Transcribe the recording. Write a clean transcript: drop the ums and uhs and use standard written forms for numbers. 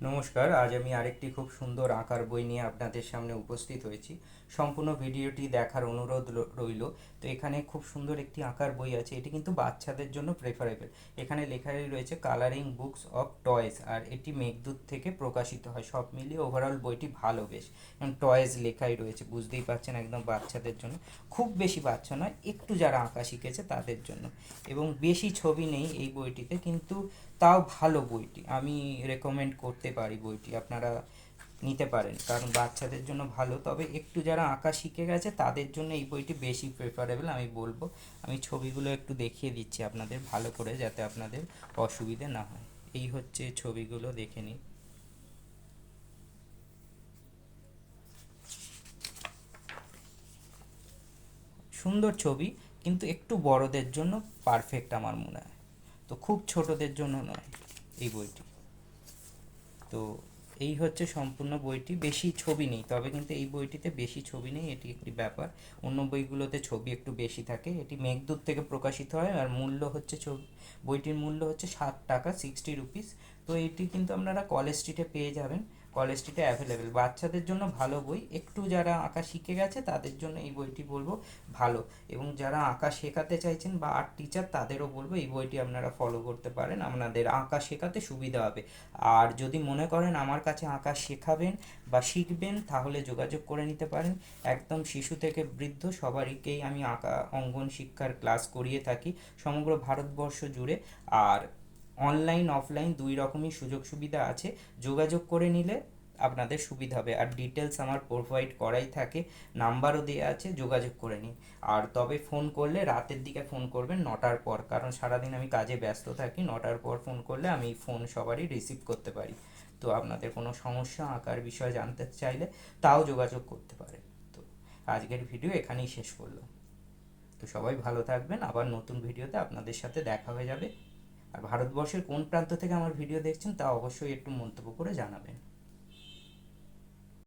নমস্কার, আজ আমি আরেকটি খুব সুন্দর আঁকার বই নিয়ে আপনাদের সামনে উপস্থিত হয়েছি। সম্পূর্ণ ভিডিওটি দেখার অনুরোধ রইল। তো এখানে খুব সুন্দর একটি আঁকার বই আছে, এটি কিন্তু বাচ্চাদের জন্য প্রেফারেবল। এখানে লেখাই রয়েছে কালারিং বুকস অফ টয়েস, আর এটি মেঘদূত থেকে প্রকাশিত হয়। সব মিলিয়ে ওভারঅল বইটি ভালো বেশ, এবং টয়েস লেখাই রয়েছে, বুঝতেই পারছেন একদম বাচ্চাদের জন্য। খুব বেশি বাচ্চা নয়, একটু যারা আঁকা শিখেছে তাদের জন্য। এবং বেশি ছবি নেই এই বইটিতে, কিন্তু তাও ভালো বইটি, আমি রেকমেন্ড করতে পারি বইটি আপনারা নিতে পারেন, কারণ বাচ্চাদের জন্য ভালো। তবে একটু যারা আঁকা শিখে গেছে তাদের জন্য এই বইটি বেশি প্রেফারেবল আমি বলবো। আমি ছবিগুলো একটু দেখিয়ে দিচ্ছি আপনাদের ভালো করে, যাতে আপনাদের অসুবিধে না হয়। এই হচ্ছে ছবিগুলো, দেখে নিন। সুন্দর ছবি, কিন্তু একটু বড়দের জন্য পারফেক্ট আমার মনে হয়। তো খুব ছোটদের জন্য নয় এই বইটি। তো এই হচ্ছে সম্পূর্ণ বইটি। বেশি ছবি নেই, তবে কিন্তু এই বইটিতে বেশি ছবি নেই, এটি একটি ব্যাপার। অন্য বইগুলোতে ছবি একটু বেশি থাকে। এটি মেঘদূত থেকে প্রকাশিত হয়, আর মূল্য হচ্ছে বইটির মূল্য হচ্ছে 60 টাকা, 60 রুপিস। তো এটি কিন্তু আপনারা কলেজ স্ট্রিটে পেয়ে যাবেন। কলেজ স্ট্রিটে অ্যাভেলেবেল। বাচ্চাদের জন্য ভালো বই, একটু যারা আঁকা শিখে গেছে তাদের জন্য এই বইটি বলবো ভালো। এবং যারা আঁকা শেখাতে চাইছেন বা আর্ট টিচার, তাদেরও বলবো এই বইটি আপনারা ফলো করতে পারেন, আপনাদের আঁকা শেখাতে সুবিধা হবে। আর যদি মনে করেন আমার কাছে আঁকা শেখাবেন বা শিখবেন, তাহলে যোগাযোগ করে নিতে পারেন। একদম শিশু থেকে বৃদ্ধ সবারইকেই আমি আঁকা অঙ্কন শিক্ষার ক্লাস করিয়ে থাকি সমগ্র ভারতবর্ষ জুড়ে। আর অনলাইন অফলাইন দুই রকমই সুযোগ সুবিধা আছে। যোগাযোগ করে নিলে আপনাদের সুবিধা হবে, আর ডিটেলস আমার প্রোভাইড করাই থাকে, নাম্বারও দেওয়া আছে, যোগাযোগ করে নিন। আর তবে ফোন করলে রাতের দিকে ফোন করবেন, 9টার পর, কারণ সারাদিন আমি কাজে ব্যস্ত থাকি। 9টার পর ফোন করলে আমি ফোন সবারই রিসিভ করতে পারি। তো আপনাদের কোনো সমস্যা আঁকার বিষয়ে জানতে চাইলে তাও যোগাযোগ করতে পারেন। তো আজকের ভিডিও এখানেই শেষ করলাম। তো সবাই ভালো থাকবেন, আবার নতুন ভিডিওতে আপনাদের সাথে দেখা হয়ে যাবে। আর ভারতবর্ষের কোন প্রান্ত থেকে আমার ভিডিও দেখছেন তা অবশ্যই একটু মন্তব্য করে জানাবেন।